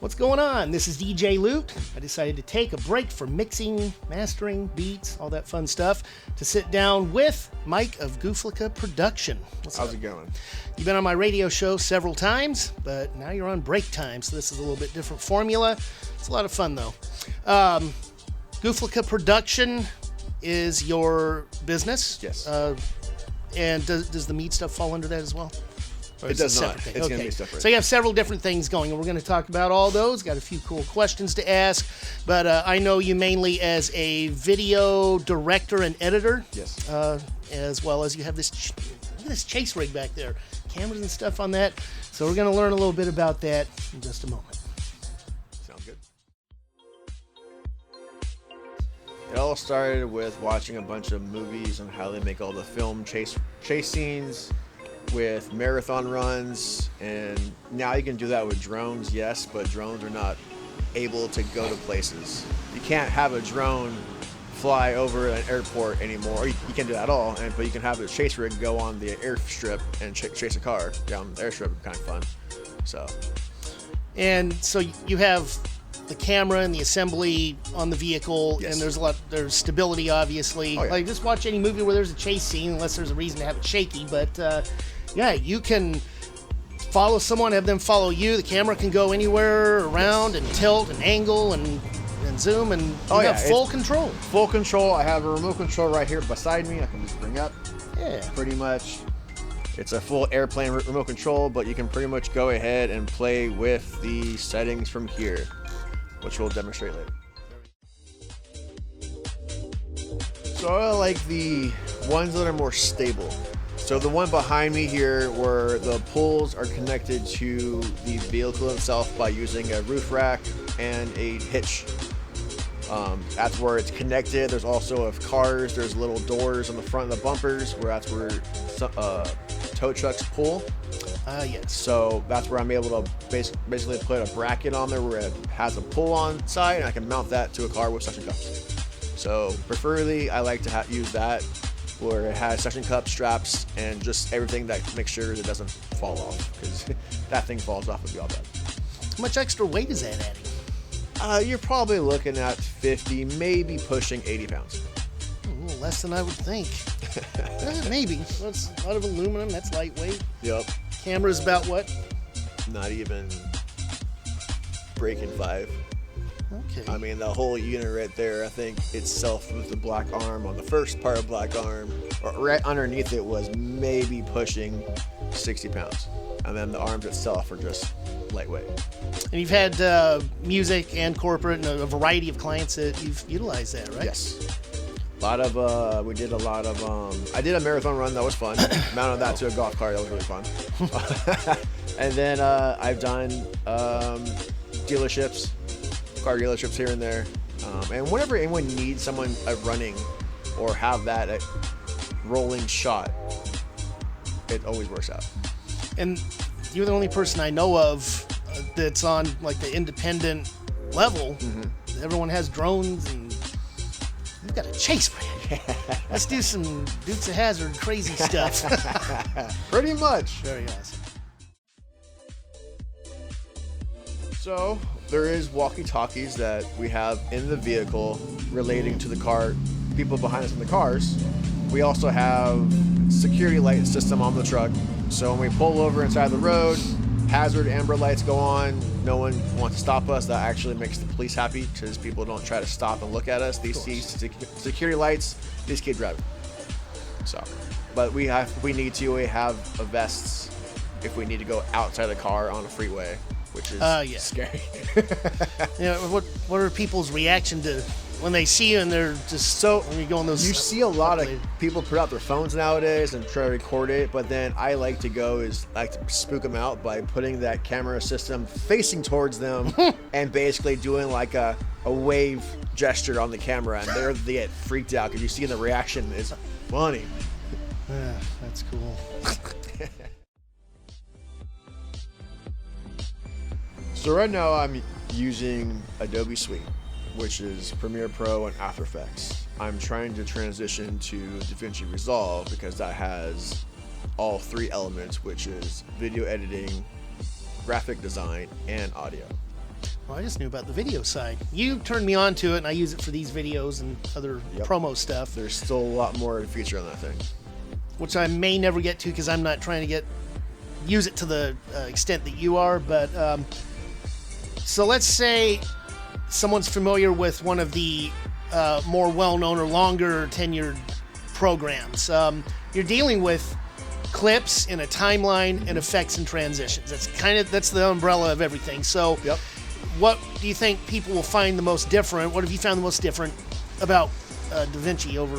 What's going on? This is DJ Loot. I decided to take a break from mixing, mastering, beats, all that fun stuff, to sit down with Mike of Gooflica Production. How's it going? You've been on my radio show several times, but now you're on break time, so this is a little bit different formula. It's a lot of fun, though. Gooflica Production is your business? Yes. And does the mead stuff fall under that as well? It does not. It's going to be separate. So you have several different things going, and we're going to talk about all those. Got a few cool questions to ask, but I know you mainly as a video director and editor. Yes. As well as you have this chase rig back there, cameras and stuff on that. So we're going to learn a little bit about that in just a moment. Sounds good. It all started with watching a bunch of movies on how they make all the film chase scenes with marathon runs, and now you can do that with drones, yes, but drones are not able to go to places. You can't have a drone fly over an airport anymore. You can't do that at all, but you can have a chase rig go on the airstrip and chase a car down the airstrip. Kind of fun. And so you have the camera and the assembly on the vehicle, yes. And there's stability, obviously. Oh, yeah. Like, just watch any movie where there's a chase scene, unless there's a reason to have it shaky, but yeah, you can follow someone, have them follow you. The camera can go anywhere around, yes. And tilt and angle and zoom, and you have full control. Full control. I have a remote control right here beside me. I can just bring up. Yeah. Pretty much. It's a full airplane remote control, but you can pretty much go ahead and play with the settings from here, which we'll demonstrate later. So I like the ones that are more stable. So the one behind me here, where the pulls are connected to the vehicle itself by using a roof rack and a hitch. That's where it's connected. There's also, if cars, there's little doors on the front of the bumpers where that's where tow trucks pull. Yes. So that's where I'm able to basically put a bracket on there where it has a pull on side, and I can mount that to a car with suction cups. So preferably, I like to use that where it has suction cup straps and just everything that makes sure it doesn't fall off, because that thing falls off would be all bad. How much extra weight is that adding? You're probably looking at 50, maybe pushing 80 pounds. A little less than I would think. Maybe. That's a lot of aluminum. That's lightweight. Yep. Camera's about what? Not even breaking 5. Okay. I mean, the whole unit right there, I think itself with the black arm on the first part of black arm, or right underneath it, was maybe pushing 60 pounds. And then the arms itself are just lightweight. And you've had music and corporate and a variety of clients that you've utilized that, right? Yes. A lot of, we did a lot of, I did a marathon run, that was fun. Mounted that to a golf cart, that was really fun. And then I've done dealerships, car dealerships here and there. And whenever anyone needs someone running or have that rolling shot, it always works out. And you're the only person I know of that's on like the independent level. Mm-hmm. Everyone has drones, and you've got a chase brand. Let's do some Dukes of Hazzard crazy stuff. Pretty much. Very awesome. So there is walkie-talkies that we have in the vehicle relating to the car, people behind us in the cars. We also have security light system on the truck. So when we pull over inside the road, hazard amber lights go on. No one wants to stop us. That actually makes the police happy, because people don't try to stop and look at us. They see security lights, they just keep driving. So, but we have vests if we need to go outside the car on a freeway, which is scary. What are people's reaction to when they see you and they're just when you go on those? You see a lot of people put out their phones nowadays and try to record it, but then I like to spook them out by putting that camera system facing towards them and basically doing like a wave gesture on the camera, and they get freaked out because you see the reaction is funny. That's cool. So right now I'm using Adobe Suite, which is Premiere Pro and After Effects. I'm trying to transition to DaVinci Resolve because that has all 3 elements, which is video editing, graphic design, and audio. Well, I just knew about the video side. You turned me on to it, and I use it for these videos and other promo stuff. There's still a lot more to feature on that thing, which I may never get to because I'm not trying to use it to the extent that you are. But so let's say someone's familiar with one of the more well-known or longer tenured programs. You're dealing with clips in a timeline and effects and transitions. That's the umbrella of everything. So what do you think people will find the most different? What have you found the most different about DaVinci over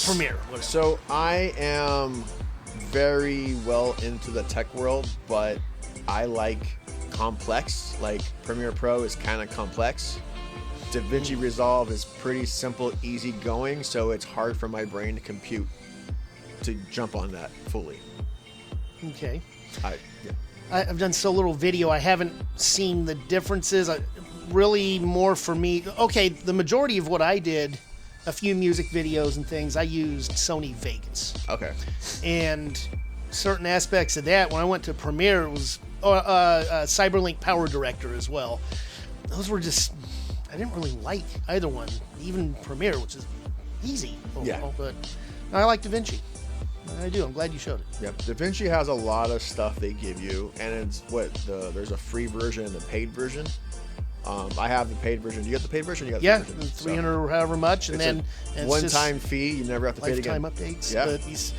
Premiere? Whatever. So I am very well into the tech world, but I like complex. Like Premiere Pro is kind of complex. DaVinci Resolve is pretty simple, easy going, so it's hard for my brain to compute to jump on that fully. Okay. I've done so little video, I haven't seen the differences. Really more for me. Okay, the majority of what I did, a few music videos and things, I used Sony Vegas. Okay. And certain aspects of that, when I went to Premiere, it was Cyberlink Power Director as well. Those were just, I didn't really like either one, even Premiere, which is easy. But I like DaVinci. I do. I'm glad you showed it. Yep. DaVinci has a lot of stuff they give you, and it's there's a free version and a paid version. I have the paid version. Do you get the paid version? You got the paid version. 300 or however much, and then one-time fee. You never have to pay it again. Lifetime updates. Yeah. But these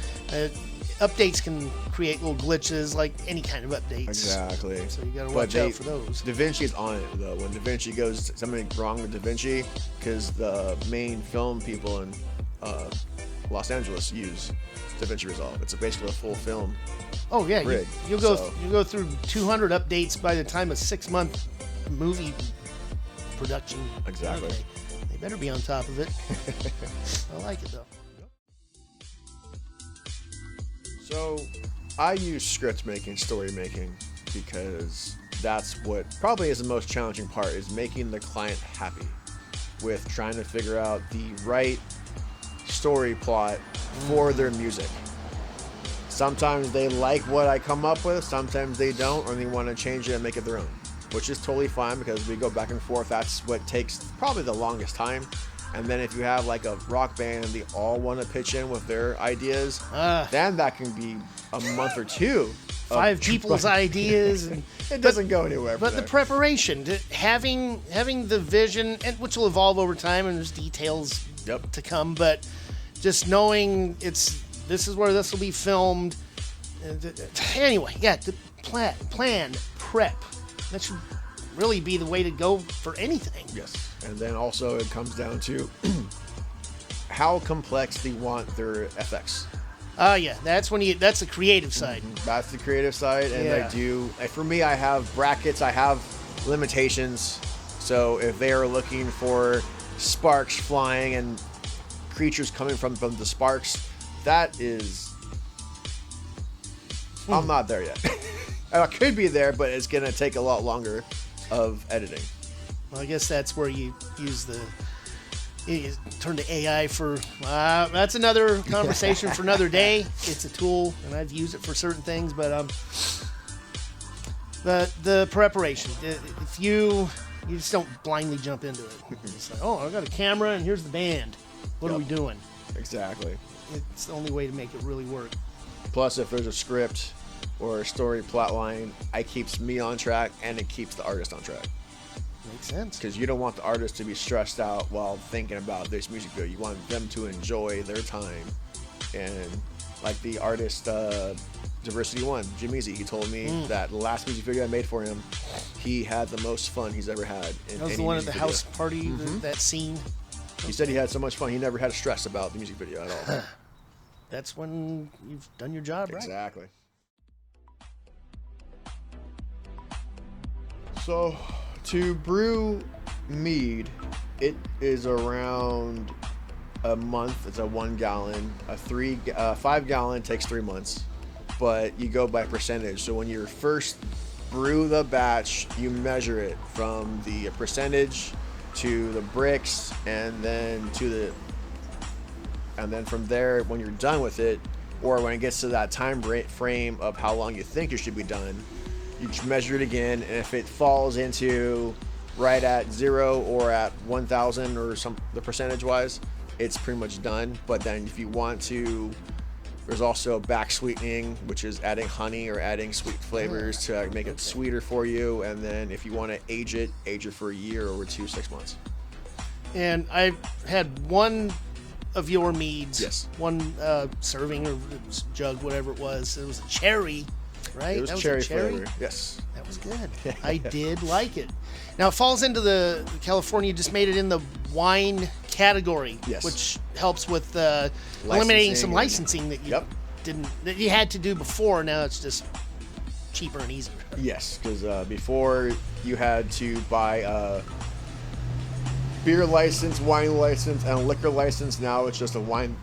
updates can create little glitches, like any kind of updates. Exactly. So you got to watch out for those. DaVinci is on it though. When DaVinci goes something wrong with DaVinci, because the main film people in Los Angeles use DaVinci Resolve. It's basically a full film. Oh yeah, rig, you'll go through 200 updates by the time a 6-month movie production. Exactly. They better be on top of it. I like it though. So I use script making, story making, because that's what probably is the most challenging part, is making the client happy with trying to figure out the right story plot for their music. Sometimes they like what I come up with, sometimes they don't, or they want to change it and make it their own, which is totally fine because we go back and forth. That's what takes probably the longest time. And then if you have like a rock band and they all want to pitch in with their ideas, then that can be a month or two. 5 people's ideas, and it doesn't go anywhere. But the preparation, having the vision, and which will evolve over time, and there's details to come. But just knowing this is where this will be filmed. Anyway, the plan, prep. That should really be the way to go for anything. Yes. And then also it comes down to how complex they want their FX. That's the creative side. Mm-hmm. That's the creative side, and for me, I have brackets, I have limitations. So if they are looking for sparks flying and creatures coming from the sparks, that is, I'm not there yet. I could be there, but it's gonna take a lot longer of editing. Well, I guess that's where you turn to AI for. That's another conversation for another day. It's a tool, and I've used it for certain things, but the preparation. If you just don't blindly jump into it. It's like, I got a camera, and here's the band. What are we doing? Exactly. It's the only way to make it really work. Plus, if there's a script or a story plot line, it keeps me on track, and it keeps the artist on track. Makes sense. Because you don't want the artist to be stressed out while thinking about this music video. You want them to enjoy their time. And like the artist, Diversity One, Jim Easy, he told me that the last music video I made for him, he had the most fun he's ever had. That was the one at the house party, that scene. He said he had so much fun, he never had stress about the music video at all. That's when you've done your job, right? Exactly. So, to brew mead, it is around a month. It's a 1 gallon. A 5 gallon takes 3 months, but you go by percentage. So when you first brew the batch, you measure it from the percentage to the bricks, and then from there, when you're done with it, or when it gets to that time frame of how long you think it should be done, you measure it again, and if it falls into right at 0 or at 1,000 or the percentage wise, it's pretty much done. But then if you want to, there's also back sweetening, which is adding honey or adding sweet flavors to make it sweeter for you. And then if you want to age it for a year or 6 months. And I had one of your meads. Yes. One serving or jug, whatever it was. It was a cherry, right? It was that cherry was a cherry flavor. Yes. That was good. I did like it. Now it falls into the California just made it in the wine category, Yes. which helps with eliminating some licensing that you that you had to do before. Now it's just cheaper and easier. Yes, because before you had to buy a beer license, wine license, and a liquor license. Now it's just a wine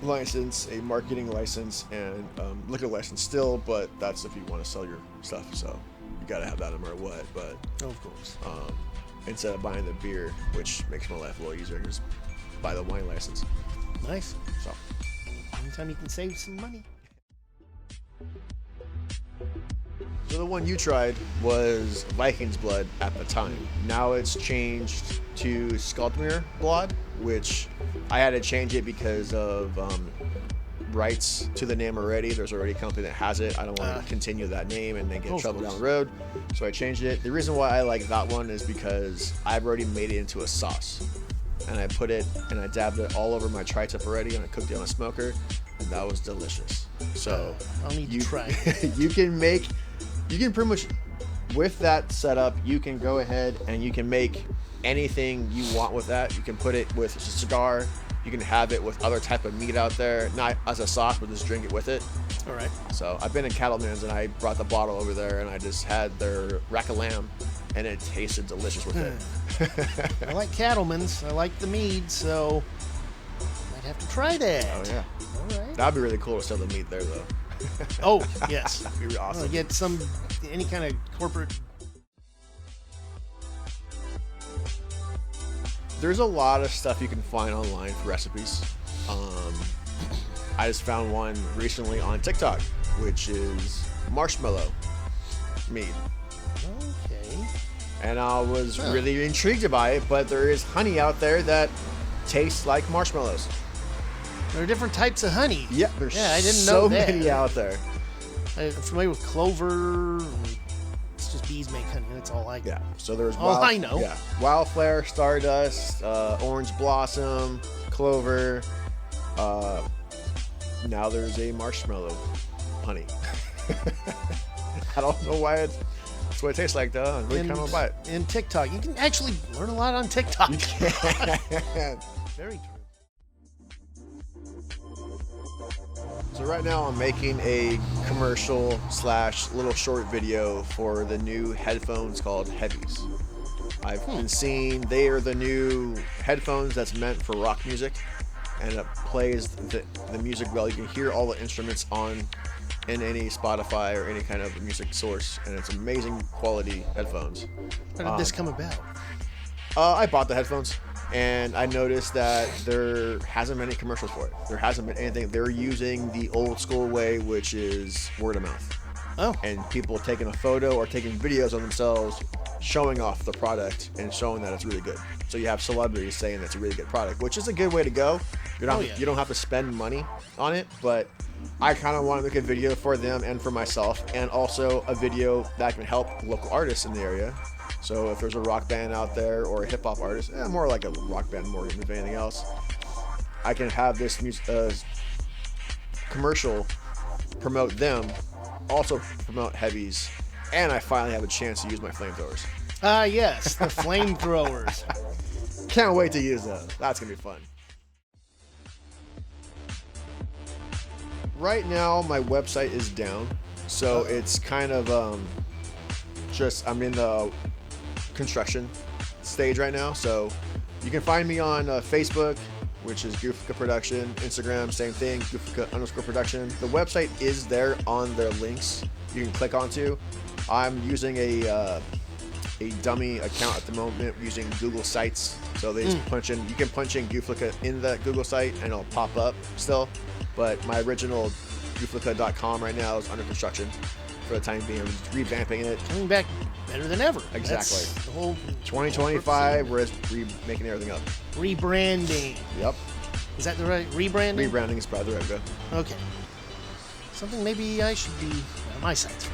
license, a marketing license, and liquor license still, but that's if you want to sell your stuff. So you got to have that no matter what. But of course, instead of buying the beer, which makes my life a little easier, just buy the wine license. Nice. So anytime you can save some money. So the one you tried was Viking's Blood at the time. Now it's changed to Skaldmir Blood, which I had to change it because of rights to the name already. There's already a company that has it. I don't want to continue that name and then get in trouble down the road. So I changed it. The reason why I like that one is because I've already made it into a sauce. And I put it and I dabbed it all over my tri-tip already, and I cooked it on a smoker, and that was delicious. So I'll need to try. You can pretty much, with that setup, you can go ahead and you can make anything you want with that. You can put it with a cigar. You can have it with other type of meat out there, not as a sauce, but just drink it with it. All right. So I've been in Cattleman's and I brought the bottle over there and I just had their rack of lamb, and it tasted delicious with it. I like Cattleman's. I like the mead, so might have to try that. Oh yeah. All right. That'd be really cool to sell the meat there though. Oh yes. That'd be really awesome. Get any kind of corporate. There's a lot of stuff you can find online for recipes. I just found one recently on TikTok, which is marshmallow mead. Okay. And I was really intrigued by it, but there is honey out there that tastes like marshmallows. There are different types of honey. Yeah, there's I didn't so know that. many out there. I'm familiar with clover. It's just bees make honey. That's all I got. Yeah, so there's I know. Yeah, wildflower, stardust, orange blossom, clover. Now there's a marshmallow honey. I don't know why that's what it tastes like though. I'm really kind of buy it. And TikTok, you can actually learn a lot on TikTok. You can. Very true. So right now I'm making a commercial / little short video for the new headphones called Heavies. I've been seeing they are the new headphones that's meant for rock music, and it plays the music well. You can hear all the instruments in any Spotify or any kind of music source, and it's amazing quality headphones. How did this come about? I bought the headphones, and I noticed that there hasn't been any commercials for it. There hasn't been anything. They're using the old school way, which is word of mouth. Oh. And people taking a photo or taking videos of themselves showing off the product and showing that it's really good. So you have celebrities saying it's a really good product, which is a good way to go. You don't have to spend money on it, but I kind of want to make a video for them and for myself, and also a video that can help local artists in the area. So if there's a rock band out there or a hip hop artist, more like a rock band more than anything else, I can have this commercial promote them, also promote Heavies, and I finally have a chance to use my flamethrowers. Yes, the flamethrowers. Can't wait to use those. That's gonna be fun. Right now, my website is down, so it's kind of I'm in the construction stage right now. So you can find me on Facebook, which is Gooflica Production. Instagram, same thing, Gooflica_production. The website is there on the links you can click onto. I'm using a dummy account at the moment using Google Sites. So they just punch in, you can punch in Gooflica in the Google site and it'll pop up still. But my original Gooflica.com right now is under construction. for the time being. We're just revamping it. Coming back better than ever. Exactly. That's the whole 2025, we're just making everything up. rebranding. Yep. Is that the right rebranding? Rebranding is probably the right go. Okay. Something maybe I should be on my site.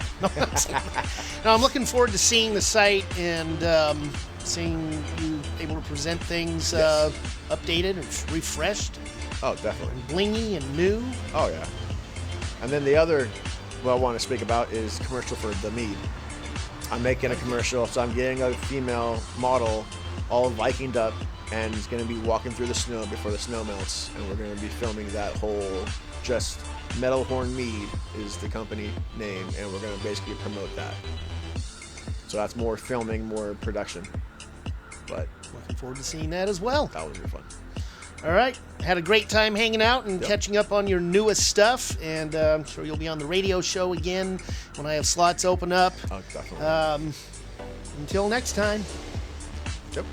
No, I'm looking forward to seeing the site and seeing you able to present things Yes. updated and refreshed, Oh, definitely. blingy and new. Oh, yeah. And then the other, what I want to speak about is commercial for the mead. I'm making a commercial, so I'm getting a female model all Vikinged up, and is going to be walking through the snow before the snow melts, and we're going to be filming that whole, just Metal Horn Mead is the company name, and we're going to basically promote that. So that's more filming, more production. But Looking forward to seeing that as well. that was really fun. All right. Had a great time hanging out and Yep. catching up on your newest stuff. And I'm sure you'll be on the radio show again when I have slots open up. Oh, definitely. Until next time. Yep.